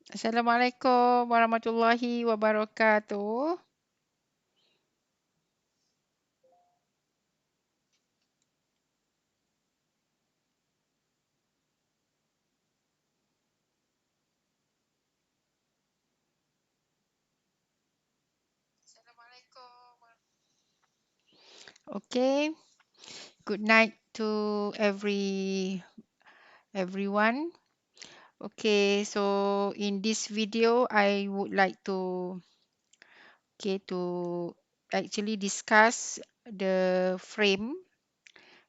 Assalamualaikum warahmatullahi wabarakatuh. Okay, good night to everyone. Okay, so in this video, I would like to actually discuss the frame.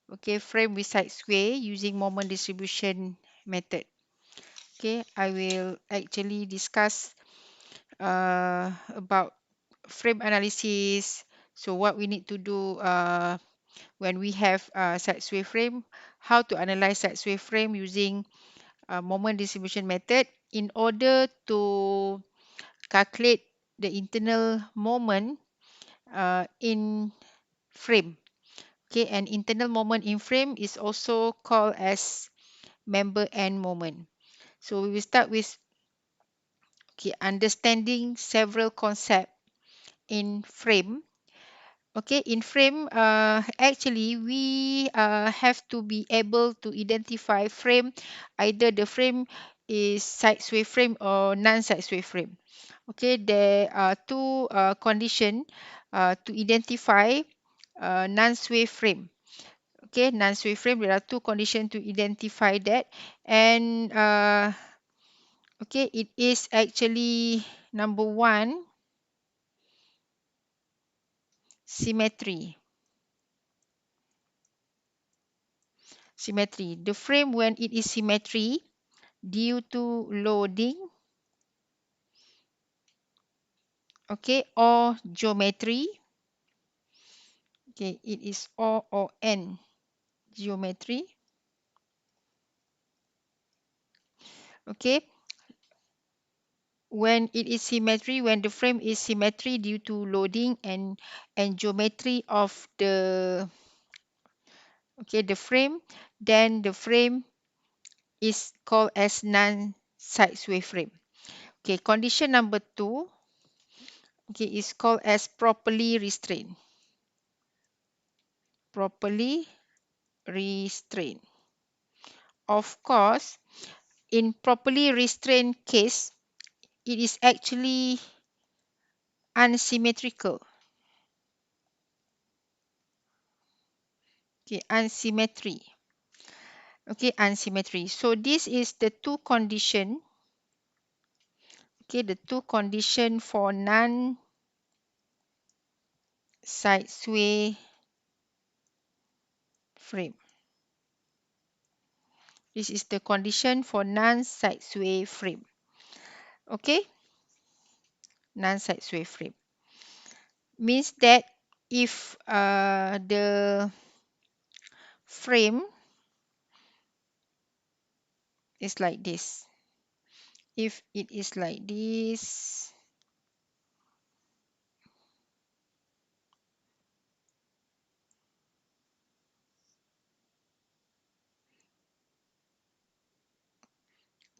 Okay, frame with side sway using moment distribution method. Okay, I will actually discuss about frame analysis. So what we need to do when we have a side sway frame, how to analyze side sway frame using moment distribution method in order to calculate the internal moment in frame. Okay, and internal moment in frame is also called as member end moment. So we will start with understanding several concepts in frame. Okay, in frame, actually, we have to be able to identify frame, either the frame is side sway frame or non-side sway frame. Okay, there are two conditions to identify non-sway frame. Okay, non-sway frame, there are two conditions to identify that. And okay, it is actually number one, symmetry. Symmetry. The frame when it is symmetry due to loading, okay, or geometry. Okay, it is O or N geometry. Okay, when it is symmetry, when the frame is symmetry due to loading and geometry of the frame, then the frame is called as non-side sway frame. Okay, condition number two, okay, is called as properly restrained. Properly restrained. Of course, in properly restrained case, it is actually unsymmetrical. Okay, unsymmetry. Okay, unsymmetry. So this is the two condition. Okay, the two condition for non-side sway frame. This is the condition for non-side sway frame. Okay, non-side sway frame means that if the frame is like this, if it is like this,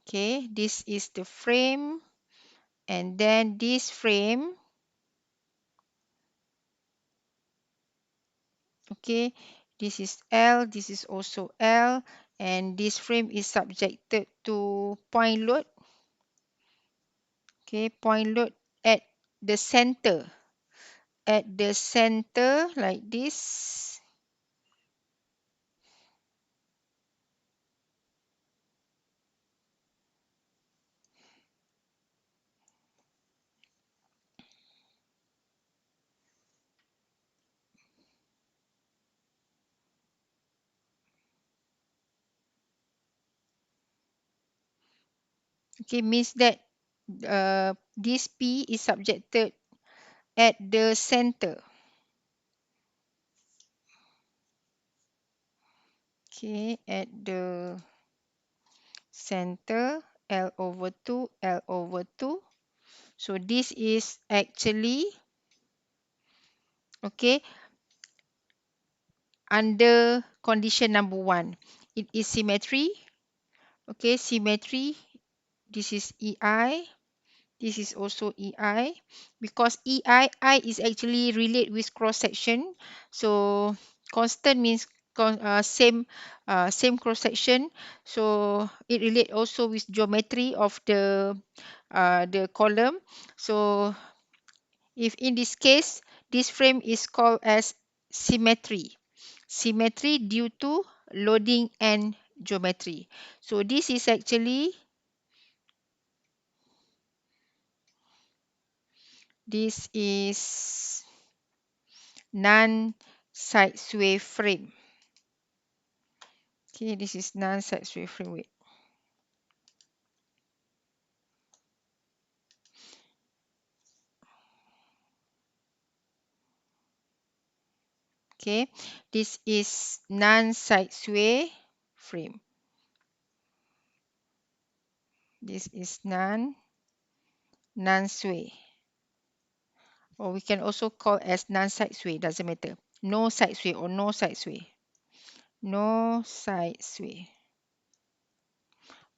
okay, this is the frame, and then this frame, okay, this is L, this is also L, and this frame is subjected to point load. Okay, point load at the center, like this. Okay, means that this P is subjected at the center. Okay, at the center, L over 2, L over 2. So this is actually, okay, under condition number one. It is symmetry. Okay, symmetry This is EI. This is also EI, because I is actually relate with cross section. So constant means same cross section. So it relate also with geometry of the column. So if in this case, this frame is called as symmetry. Symmetry due to loading and geometry. So this is actually this is non-side sway frame. Okay, this is non-side sway frame. Wait. Okay, this is non-side sway frame. This is non-sway, or we can also call as non-side sway. Doesn't matter. No side sway or no side sway. No side sway.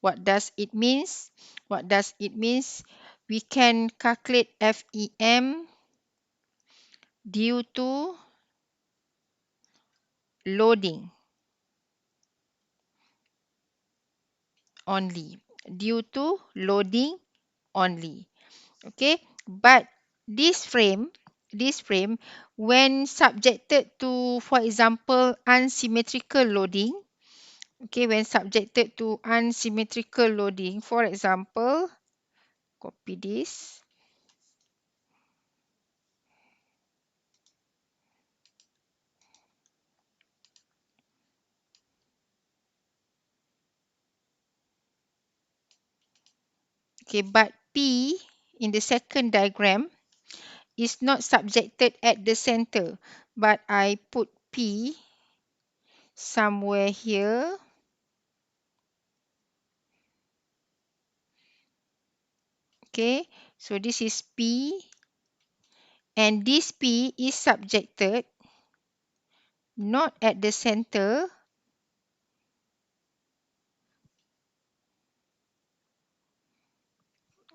What does it means? What does it means? We can calculate FEM due to loading only. Due to loading only. Okay, but this frame when subjected to, for example, unsymmetrical loading. Okay, when subjected to unsymmetrical loading, for example, copy this. Okay, but P in the second diagram is not subjected at the center, but I put P somewhere here. Okay, so this is P, and this P is subjected not at the center,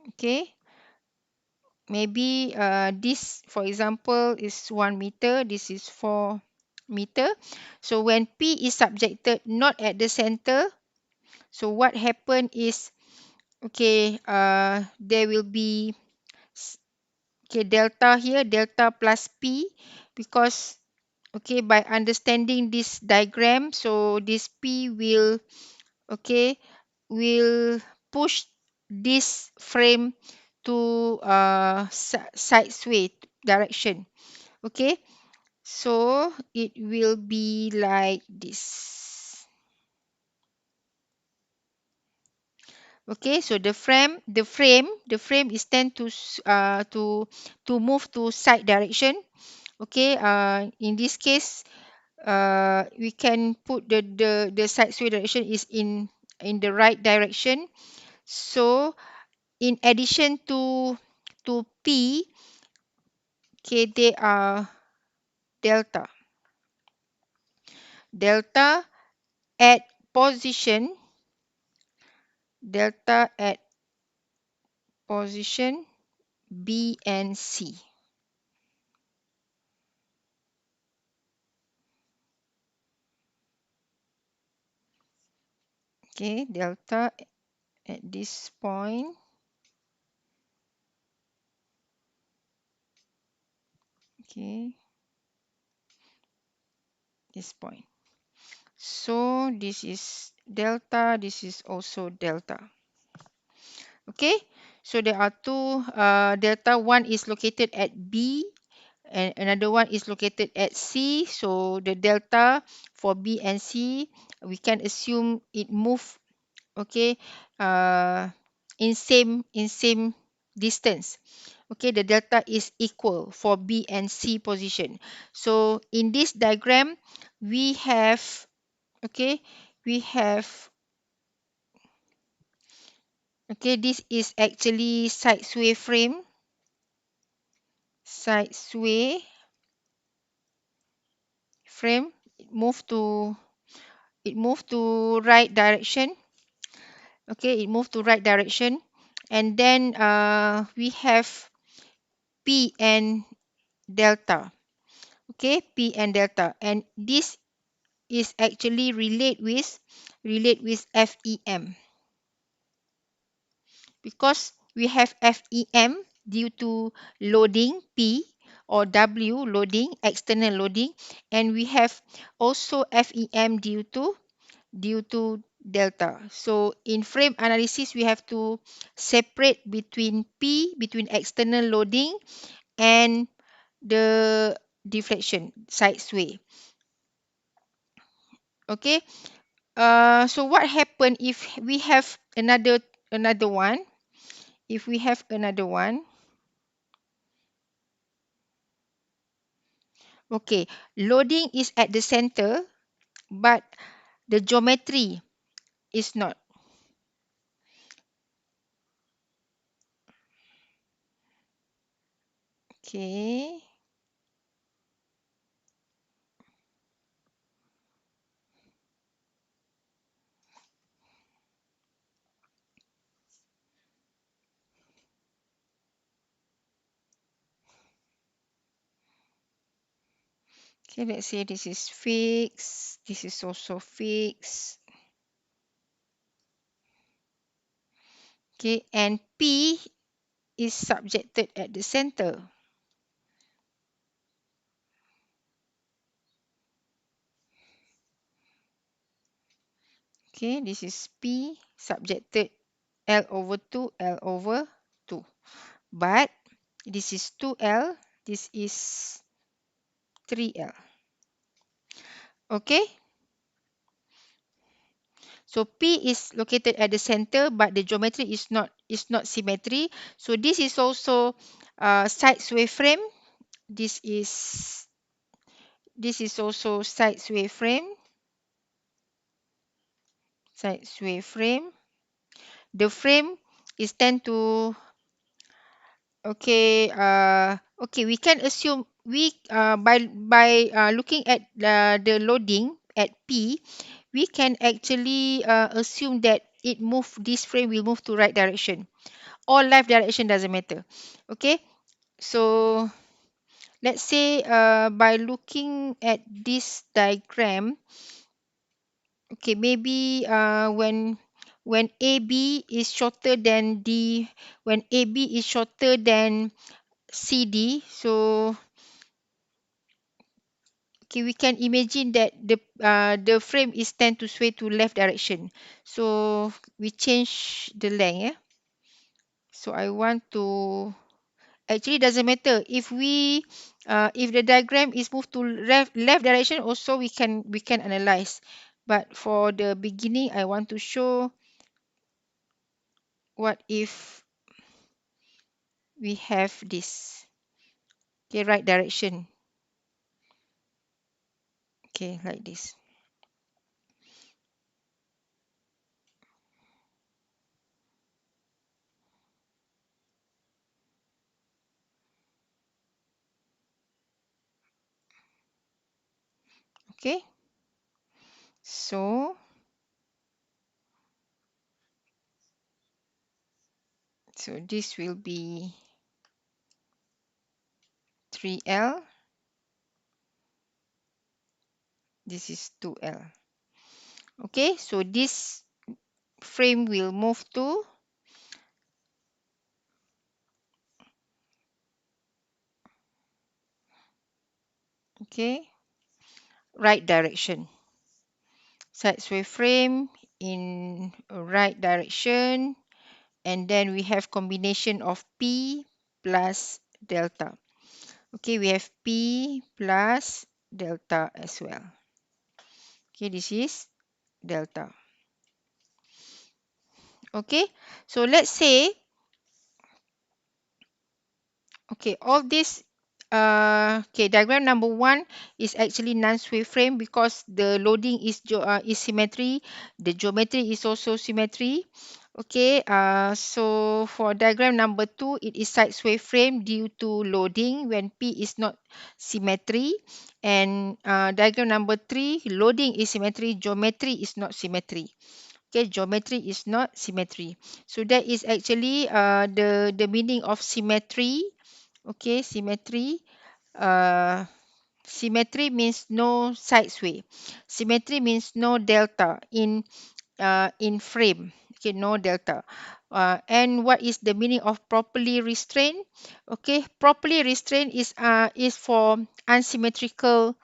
okay. Maybe this, for example, is 1 meter, this is 4 meter. So when P is subjected not at the center, so what happened is, okay, there will be okay, delta here, delta plus P, because okay, by understanding this diagram, so this P will, okay, will push this frame to side sway direction. Okay, so it will be like this. Okay, so the frame is tend to move to side direction. Okay, in this case, we can put the side sway direction is in the right direction. So in addition to P, okay, they are delta. Delta at position, delta at position B and C. Okay, delta at this point. Okay, this point. So this is delta, this is also delta. Okay, so there are two delta. One is located at B and another one is located at C. So the delta for B and C, we can assume it move, okay, in same distance. Okay, the delta is equal for B and C position. So in this diagram, we have, okay, we have, okay, this is actually side sway frame. Side sway frame, it move to right direction. Okay, it moved to right direction. and then we have P and delta. Okay, P and delta, and this is actually relate with FEM, because we have FEM due to loading P, or W loading, external loading, and we have also FEM due to delta. So in frame analysis, we have to separate between P, between external loading, and the deflection, side sway. Okay. So what happen if we have another one? If we have another one, okay, loading is at the center, but the geometry is not. Okay. Okay, let's say this is fixed. This is also fixed. Okay, and P is subjected at the center. Okay, this is P subjected L over 2, L over 2. But this is 2L, this is 3L. Okay, so P is located at the center, but the geometry is not symmetry. So this is also side sway frame. This is also side sway frame. Side sway frame. The frame is tend to, okay. Okay, we can assume by looking at the loading at P, we can actually assume that this frame will move to right direction, or left direction, doesn't matter. Okay, so let's say by looking at this diagram, okay, maybe when AB is shorter than D, when AB is shorter than CD, so okay, we can imagine that the frame is tend to sway to left direction. So we change the length. Yeah. So I want to, actually doesn't matter if the diagram is moved to left direction, also we can analyze. But for the beginning, I want to show what if we have this, okay, right direction, okay, like this. Okay, so this will be 3L, this is 2L. Okay, so this frame will move to, okay, right direction. Side sway frame in right direction, and then we have combination of P plus delta. Okay, we have P plus delta as well. Okay, this is delta. Okay, so let's say, okay, all this, okay, diagram number 1 is actually non-sway frame because the loading is symmetry, the geometry is also symmetry. Okay, so for diagram number 2, it is side sway frame due to loading when P is not symmetry, and diagram number 3, loading is symmetry, geometry is not symmetry. Okay, geometry is not symmetry. So that is actually the meaning of symmetry. Okay, symmetry. Uh, Symmetry means no side sway. Symmetry means no delta in frame. Okay, no delta. And what is the meaning of properly restrained? Okay, properly restrained is for unsymmetrical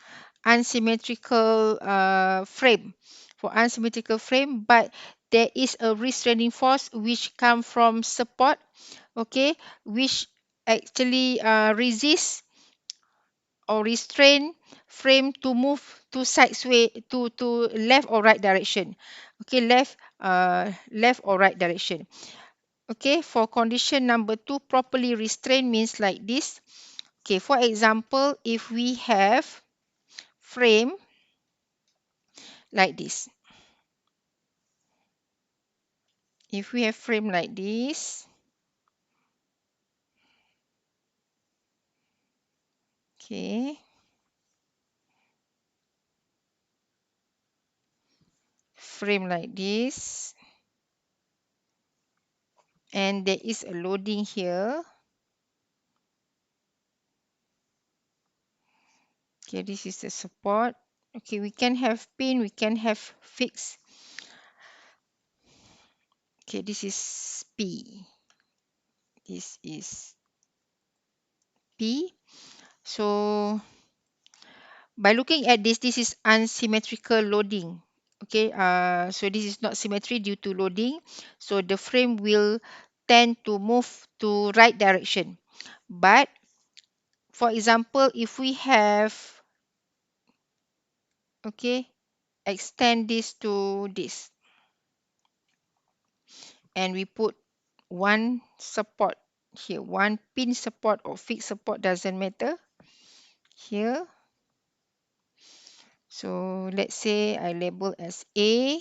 frame, for unsymmetrical frame, but there is a restraining force which come from support, okay, which actually resist or restrain frame to move to sideway to left or right direction. Okay, left or right direction. Okay, for condition number 2, properly restrained means like this. Okay, for example, if we have frame like this, if we have frame like this, okay, frame like this, and there is a loading here. Okay, this is the support. Okay, we can have pin, we can have fixed. Okay, this is P. This is P. So by looking at this, this is unsymmetrical loading. Okay, so this is not symmetry due to loading. So the frame will tend to move to right direction. But for example, if we have, okay, extend this to this, and we put one support here, one pin support or fixed support, doesn't matter here. So let's say I label as A,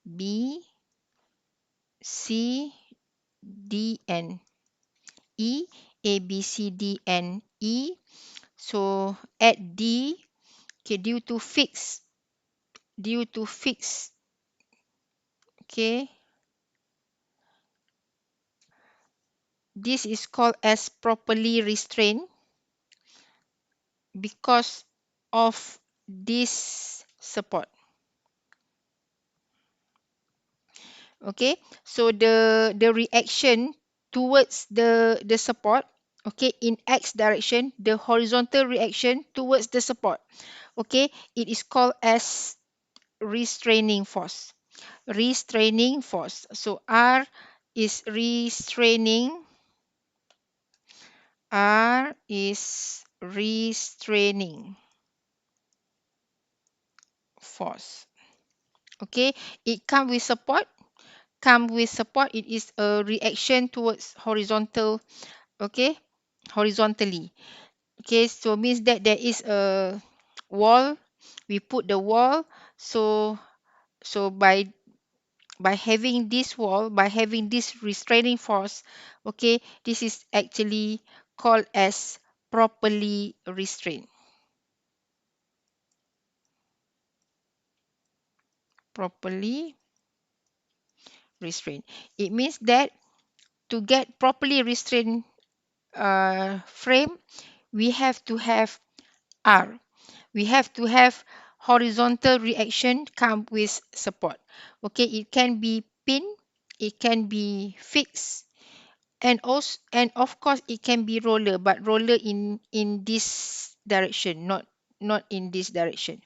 B, C, D, and E. A, B, C, D, and E. So at D, okay, due to fix, okay, this is called as properly restrained because of this support. Okay, so the reaction towards the support, okay, in X direction, the horizontal reaction towards the support, okay, it is called as restraining force. Restraining force. So R is restraining. R is restraining force. Okay, it come with support. Come with support. It is a reaction towards horizontal. Okay, horizontally. Okay, so means that there is a wall. We put the wall. So by having this wall, by having this restraining force, okay, this is actually called as properly restrained. Properly restrained. It means that to get properly restrained frame, we have to have R. We have to have horizontal reaction come with support. Okay, it can be pin, it can be fixed, and also, and of course it can be roller, but roller in this direction, not in this direction.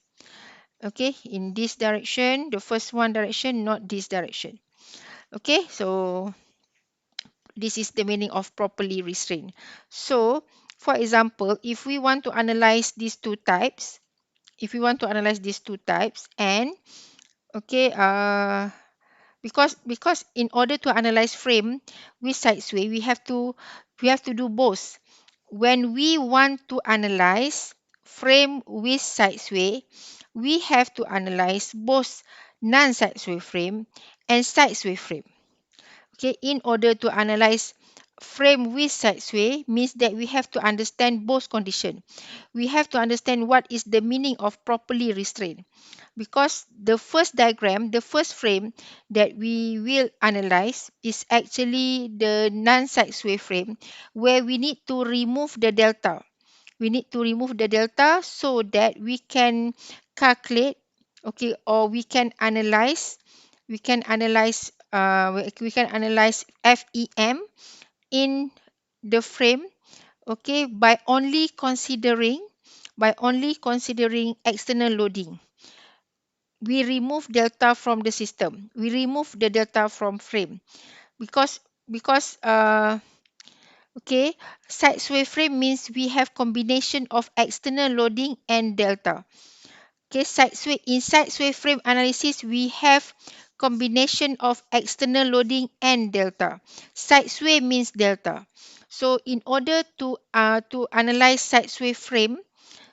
Okay, in this direction, the first one direction, not this direction. Okay, so this is the meaning of properly restrained. So for example, if we want to analyze these two types, and okay, because in order to analyze frame with side sway, we have to do both. When we want to analyze frame with side sway, we have to analyze both non-side sway frame and side sway frame. Okay, in order to analyze frame with side sway means that we have to understand both conditions. We have to understand what is the meaning of properly restrained. Because the first diagram, the first frame that we will analyze is actually the non-side sway frame, where we need to remove the delta. We need to remove the delta so that we can calculate, okay, or we can analyze FEM in the frame, okay, by only considering external loading. We remove delta from the system. We remove the delta from frame because okay, side sway frame means we have combination of external loading and delta. Okay, side sway frame analysis we have combination of external loading and delta. Side sway means delta. So in order to analyze side sway frame,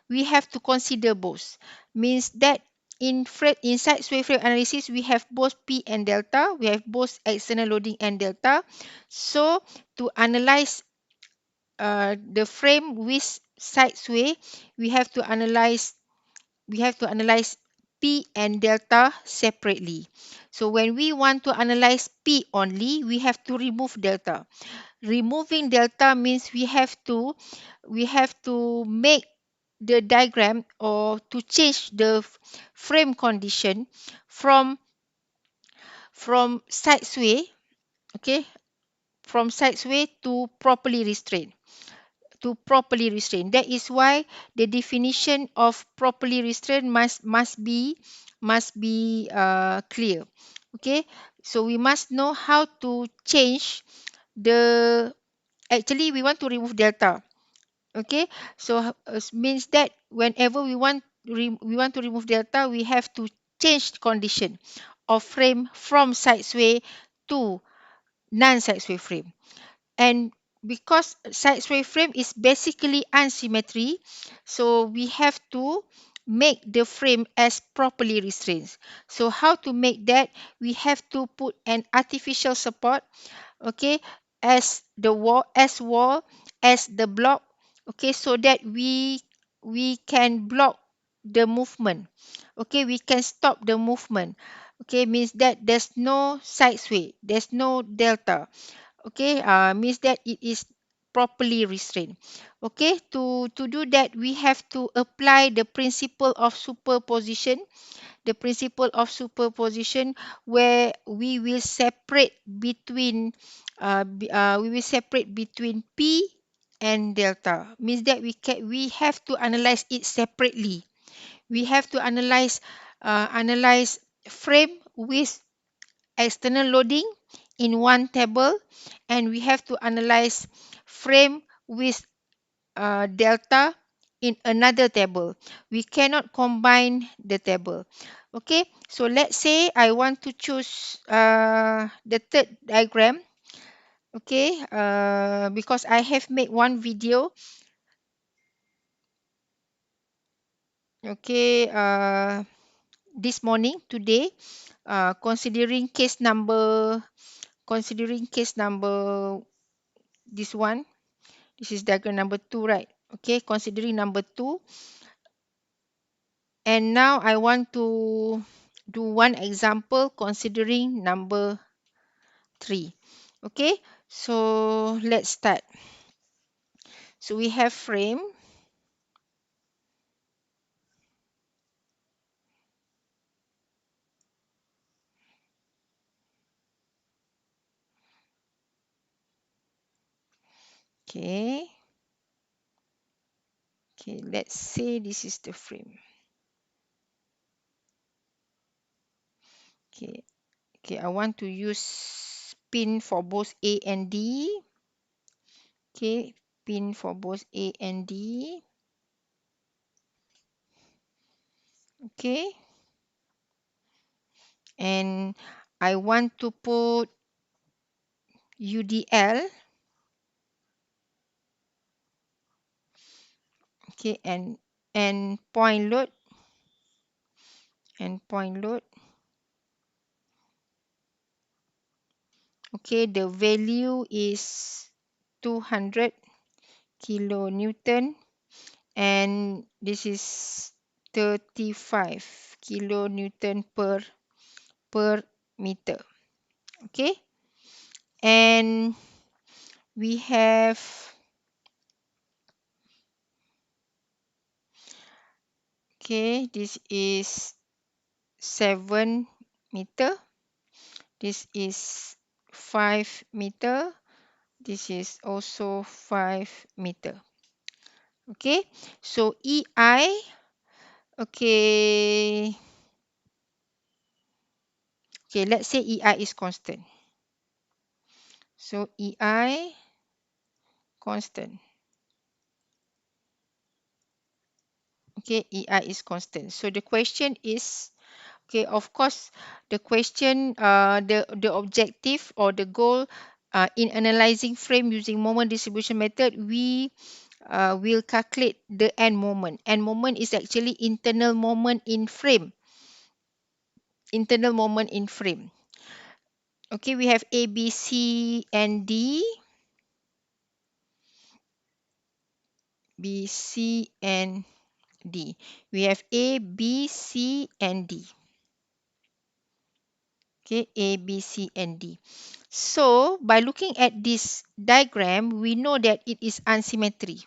we have to consider both. Means that in side sway frame analysis, we have both P and delta. We have both external loading and delta. So to analyze the frame with side sway, we have to analyze we have to analyze P and delta separately. So when we want to analyze P only, we have to remove delta. Removing delta means we have to make the diagram or to change the frame condition from side sway, okay, from side sway to properly restrained. That is why the definition of properly restrained must be clear. Okay, so we must know how to change the. Actually, we want to remove delta. Okay, so means that whenever we want to remove delta, we have to change condition of frame from side sway to non-side sway frame. And because side sway frame is basically unsymmetry, so we have to make the frame as properly restrained. So how to make that? We have to put an artificial support, okay, as wall as the block, okay, so that we can block the movement, okay, we can stop the movement, okay, means that there's no side sway, there's no delta, okay, means that it is properly restrained. Okay, to do that, we have to apply the principle of superposition. The principle of superposition, where we will separate between P and delta, means that we have to analyze it separately. We have to analyze frame with external loading in one table, and we have to analyze frame with delta in another table. We cannot combine the table. Okay, so let's say I want to choose the third diagram. Okay, because I have made one video. Okay, this morning, today, considering case number this one. This is diagram number 2, right? Okay, considering number 2. And now I want to do one example considering number 3. Okay, so let's start. So we have frame. Okay. Okay, let's say this is the frame. Okay. Okay, I want to use pin for both A and D. Okay, pin for both A and D. Okay. And I want to put UDL. Okay, and point load. And point load. Okay, the value is 200 kilonewton, and this is 35 kilonewton per meter. Okay, and we have, okay, this is 7 meter, this is 5 meter, this is also 5 meter. Okay, so EI, okay, okay, let's say EI is constant. So EI constant. Okay, EI is constant. So the question is, okay, of course, the question, the objective or the goal in analyzing frame using moment distribution method, we will calculate the end moment. End moment is actually internal moment in frame. Internal moment in frame. Okay, we have A, B, C, and D. B, C, and D. We have A, B, C, and D. Okay, A, B, C, and D. So, by looking at this diagram, we know that it is unsymmetry.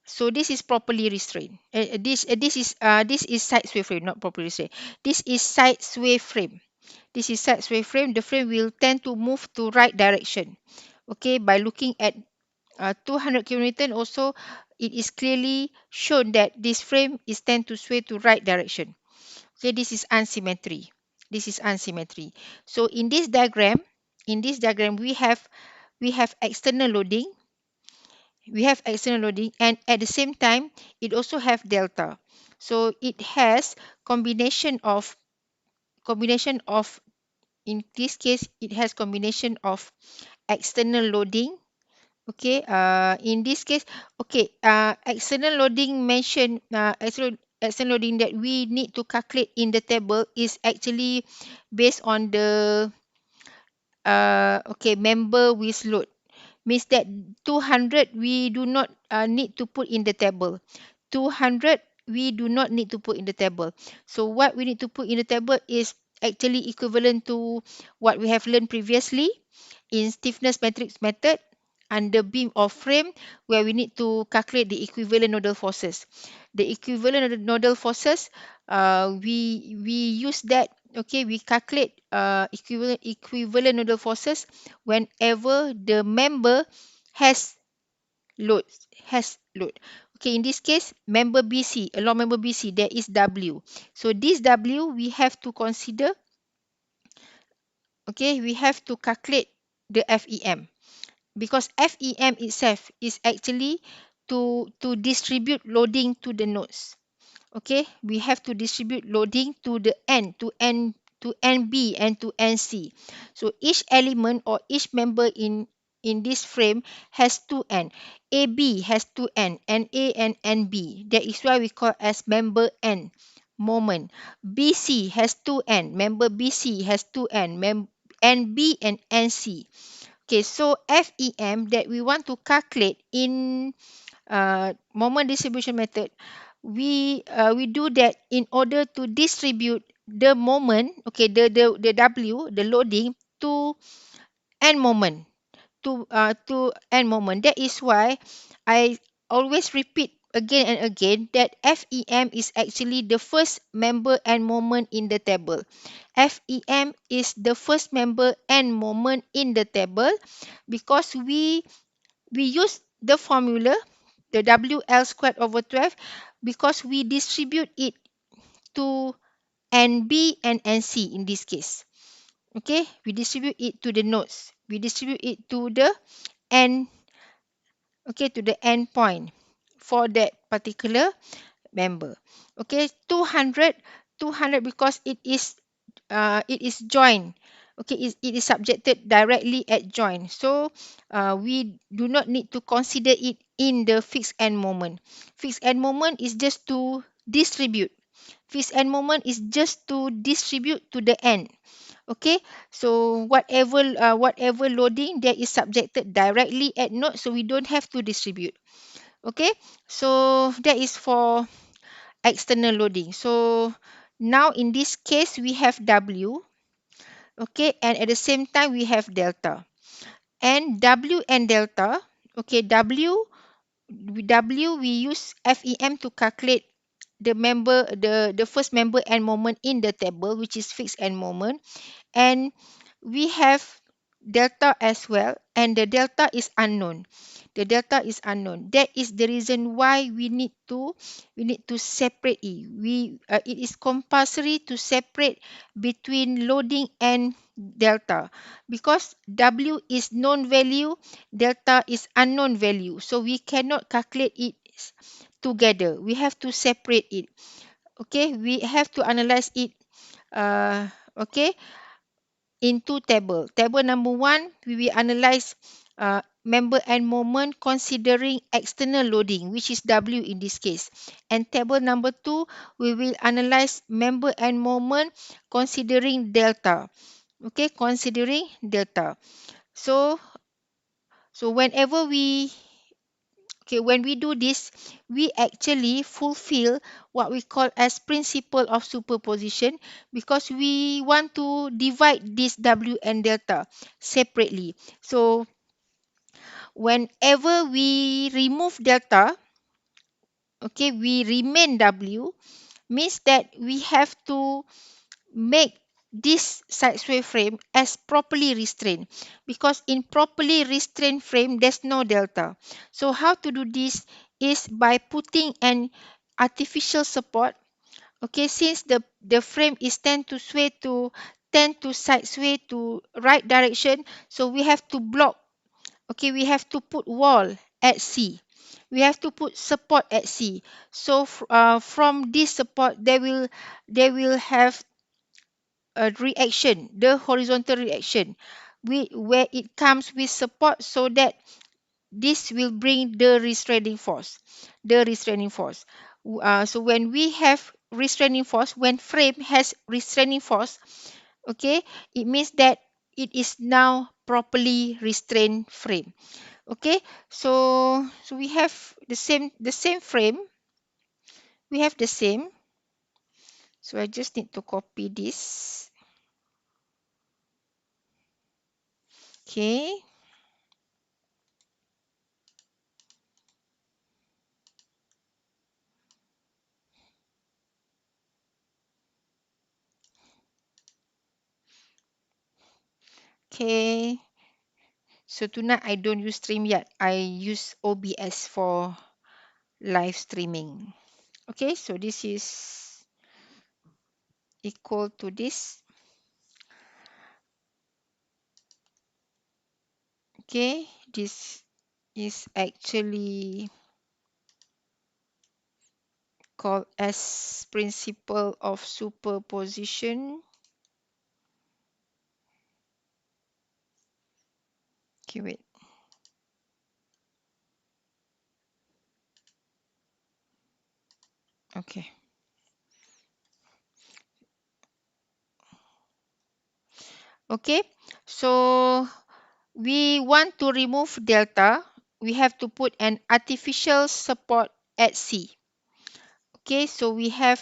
So, this is properly restrained. This is side sway frame, not properly restrained. This is side sway frame. This is side sway frame. The frame will tend to move to right direction. Okay, by looking at 200 kilonewton also, it is clearly shown that this frame is tend to sway to right direction. Okay, this is unsymmetry. This is unsymmetry. So in this diagram, we have external loading. We have external loading, and at the same time, it also have delta. So it has combination of, in this case, it has combination of external loading. Okay, in this case, okay, external loading mentioned, external loading that we need to calculate in the table is actually based on the, okay, member with load. Means that 200 we do not need to put in the table. 200 we do not need to put in the table. So what we need to put in the table is actually equivalent to what we have learned previously in stiffness matrix method under beam or frame, where we need to calculate the equivalent nodal forces. The equivalent nodal forces, we use that. Okay, we calculate equivalent nodal forces whenever the member has load. Okay, in this case, member BC, along member BC, there is W. So this W we have to consider. Okay, we have to calculate the FEM, because FEM itself is actually to distribute loading to the nodes. Okay, we have to distribute loading to the N, to NB and to NC. So each element or each member in this frame has two N. AB has two N, NA and NB. That is why we call as member N moment. BC has two N. Member BC has two N. NB and NC. Okay, so FEM that we want to calculate in moment distribution method, we do that in order to distribute the moment, okay, the W, the loading, to n moment, to n moment. That is why I always repeat again and again that FEM is actually the first member n moment in the table. FEM is the first member n moment in the table, because we use the formula, the WL squared over 12, because we distribute it to NB and NC in this case. Okay, we distribute it to the nodes. We distribute it to the N, okay, to the end point for that particular member. Okay, 200, 200 because it is joined. Okay, it is subjected directly at join. So we do not need to consider it in the fixed end moment. Fixed end moment is just to distribute. Fixed end moment is just to distribute to the end. Okay, so whatever loading that is subjected directly at node, so we don't have to distribute. Okay, so that is for external loading. So now in this case we have W, okay, and at the same time we have delta. And W and delta, okay, W we use FEM to calculate the first member and moment in the table, which is fixed end moment. And we have delta as well, and the delta is unknown. The delta is unknown. That is the reason why we need to separate it. It is compulsory to separate between loading and delta, because W is known value, delta is unknown value, so we cannot calculate it together. We have to separate it. Okay, we have to analyze it. Okay, in two table. Table number one, we will analyze member and moment considering external loading, which is W in this case. And table number two, we will analyze member and moment considering delta. Okay, considering delta. So, so when we do this, we actually fulfill what we call as principle of superposition, because we want to divide this W and delta separately. So whenever we remove delta, okay, we remain W, means that we have to make this side sway frame as properly restrained, because in properly restrained frame there's no delta. So how to do this is by putting an artificial support. Okay, since the frame is tend to side sway to right direction, so we have to block. Okay, we have to put wall at C, we have to put support at C. So from this support, they will have a reaction, the horizontal reaction, where it comes with support, so that this will bring the restraining force. The restraining force. So when we have restraining force, when frame has restraining force, okay, it means that it is now properly restrained frame. Okay, so we have the same frame. We have the same. So I just need to copy this. Okay. Okay. So tonight I don't use StreamYard. I use OBS for live streaming. Okay, so this is equal to this. Okay, this is actually called as principle of superposition. Okay, wait. Okay. Okay, so we want to remove delta. We have to put an artificial support at C. Okay, so we can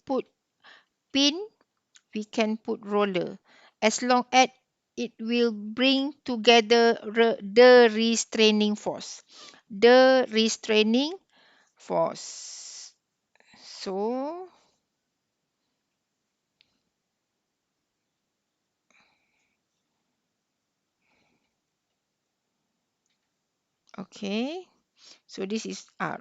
put pin, we can put roller, as long as it will bring together the restraining force. The restraining force. So, okay. So this is R.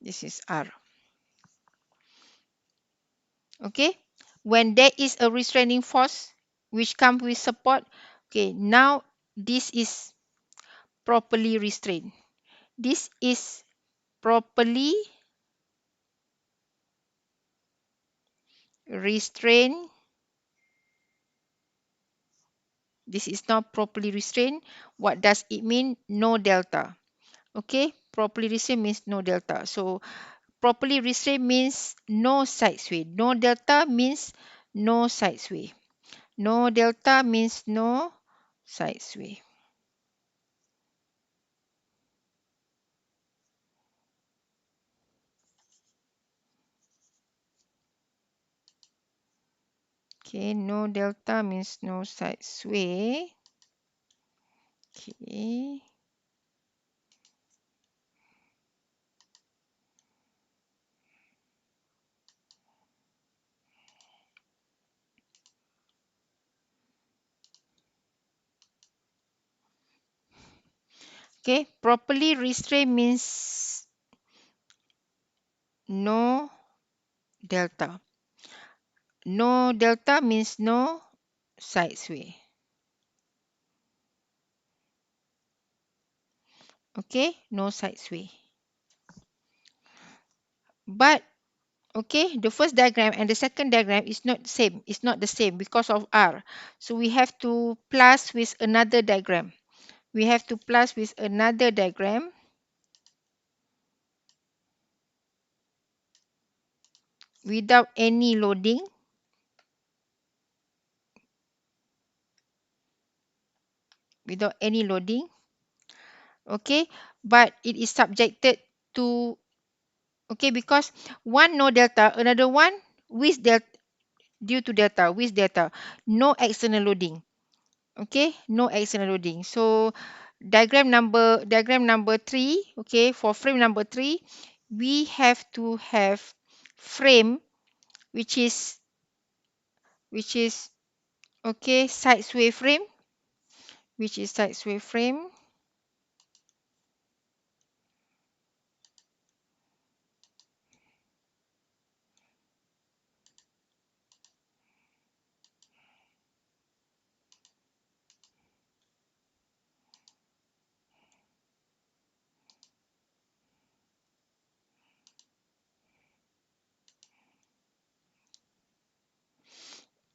This is R. Okay. When there is a restraining force which comes with support, okay, now this is properly restrained. This is properly restrained This is not properly restrained. What does it mean? No delta. Okay, properly restrained means no delta. So properly restrained means no side sway. No delta means no side sway. No delta means no side sway. Okay, no delta means no side sway. Okay. Okay, properly restrained means no delta. No delta means no side sway. Okay, no side sway. But okay, the first diagram and the second diagram is not same. It's not the same because of R. So we have to plus with another diagram. We have to plus with another diagram without any loading. Without any loading. Okay, but it is subjected to, okay, because one no delta, another one with delta, due to delta, with delta, no external loading. Okay, no external loading. So diagram number 3, okay, for frame number 3, we have to have frame which is okay, side sway frame, which is side sway frame.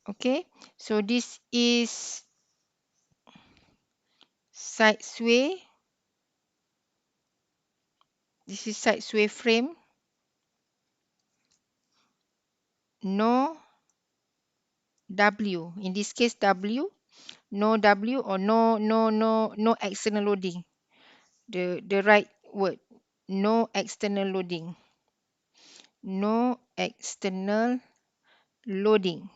Okay, so this is side sway. This is side sway frame. No W. In this case, W. No W or no external loading. The right word. No external loading. No external loading.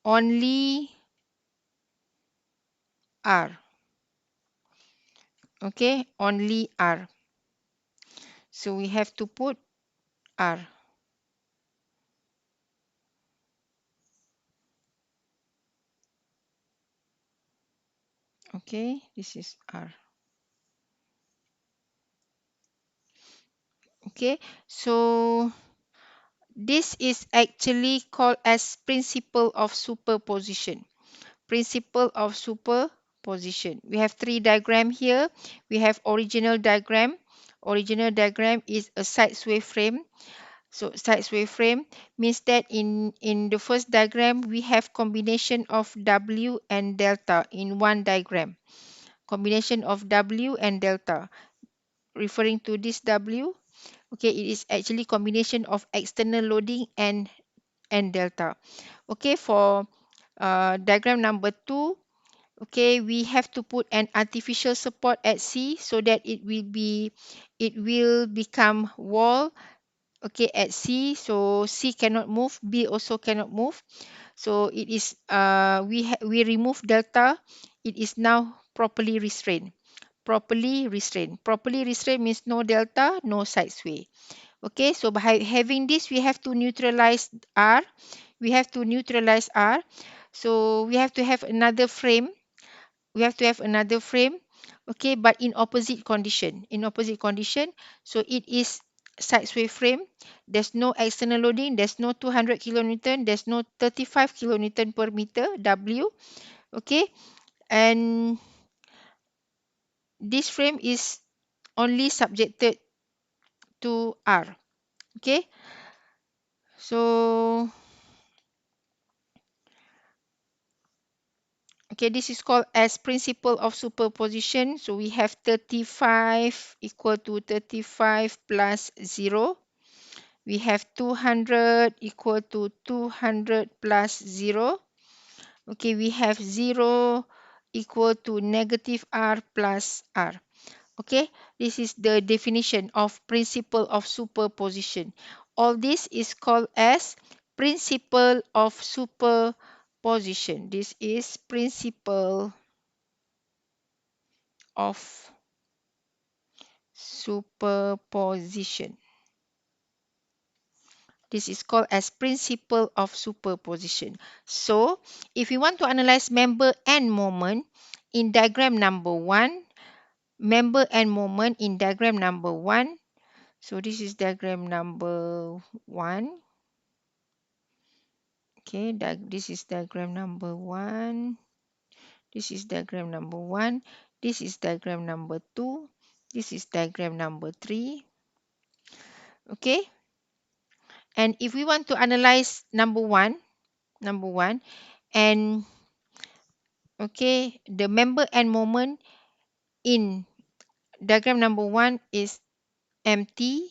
Only R. Okay, only R. So we have to put R. Okay, this is R. Okay, so this is actually called as principle of superposition. Principle of superposition. We have 3 diagram here. We have original diagram. Original diagram is a side sway frame. So side sway frame means that in the first diagram, we have combination of W and delta in one diagram. Combination of W and delta. Referring to this W, okay, it is actually combination of external loading and delta. Okay, for diagram number 2, okay, we have to put an artificial support at C so that it will become wall, okay, at C. So C cannot move, B also cannot move. So it is we remove delta. It is now properly restrained. Properly restrained. Properly restrained means no delta, no side sway. Okay, so by having this, we have to neutralize R. We have to neutralize R. So we have to have another frame. We have to have another frame. Okay, but in opposite condition. In opposite condition. So it is side sway frame. There's no external loading. There's no 200 kilonewton. There's no 35 kilonewton per meter W. Okay, and this frame is only subjected to R. Okay, so Okay, this is called as principle of superposition. So we have 35 equal to 35 plus 0. We have 200 equal to 200 plus 0. Okay, we have 0 equal to negative r plus r. Okay, this is the definition of principle of superposition. All this is called as principle of superposition. This is principle of superposition. This is called as principle of superposition. So, if we want to analyze member and moment in diagram number 1, member and moment in diagram number 1. So, this is diagram number 1. Okay, this is diagram number 1. This is diagram number 1. This is diagram number 2. This is diagram number 3. Okay, and if we want to analyze number 1, and okay, the member and moment in diagram number 1 is MT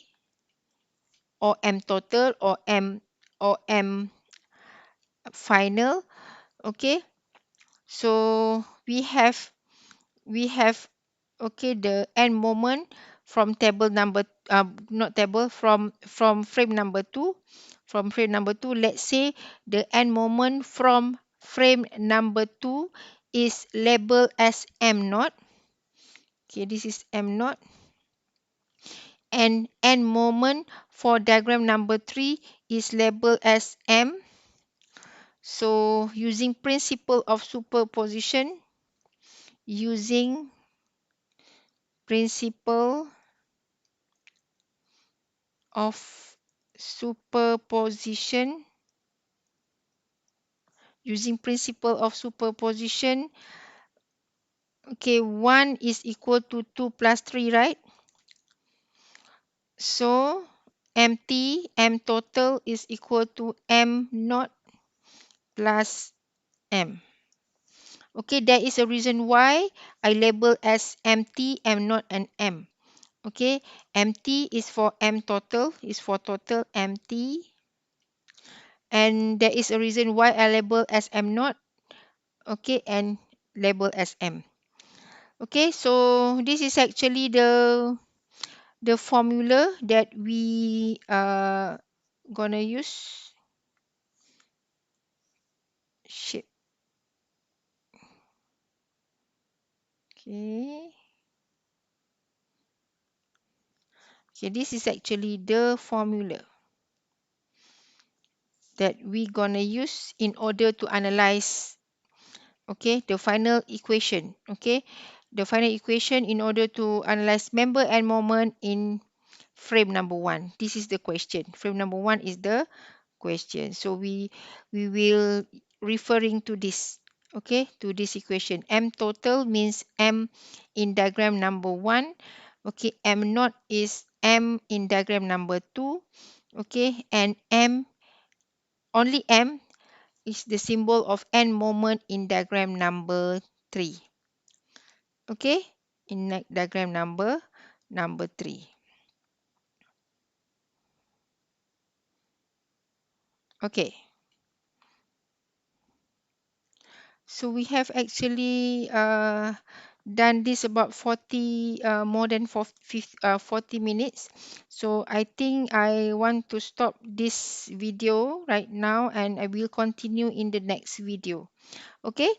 or M total or M final. Okay, so we have okay the end moment from table number not table from frame number 2. From frame number 2, let's say the end moment from frame number 2 is labeled as M naught. Okay, this is M naught. And end moment for diagram number 3 is labeled as M. So using principle of superposition, using principle of superposition, okay, 1 is equal to 2 plus 3, right? So M total is equal to M naught plus M. Okay, there is a reason why I label as MT, M naught, and M. Okay, MT is for M total, is for total MT. And there is a reason why I label as M naught. Okay, and label as M. Okay, so this is actually the formula that we are gonna use. Shit. Okay. Okay, this is actually the formula that we gonna use in order to analyze, okay, the final equation. Okay, the final equation in order to analyze member and moment in frame number 1. This is the question. Frame number 1 is the question. So we will referring to this, okay, to this equation. M total means M in diagram number 1. Okay, M naught is M in diagram number 2. Okay, and M, only M is the symbol of end moment in diagram number 3. Okay, in diagram number 3. Okay, so we have actually done this about 40 more than 40 minutes. So I think I want to stop this video right now, and I will continue in the next video. Okay,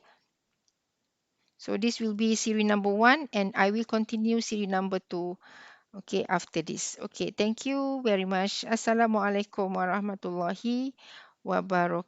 so this will be series number 1, and I will continue series number 2, okay, after this. Okay, thank you very much. Assalamualaikum warahmatullahi wabarakatuh.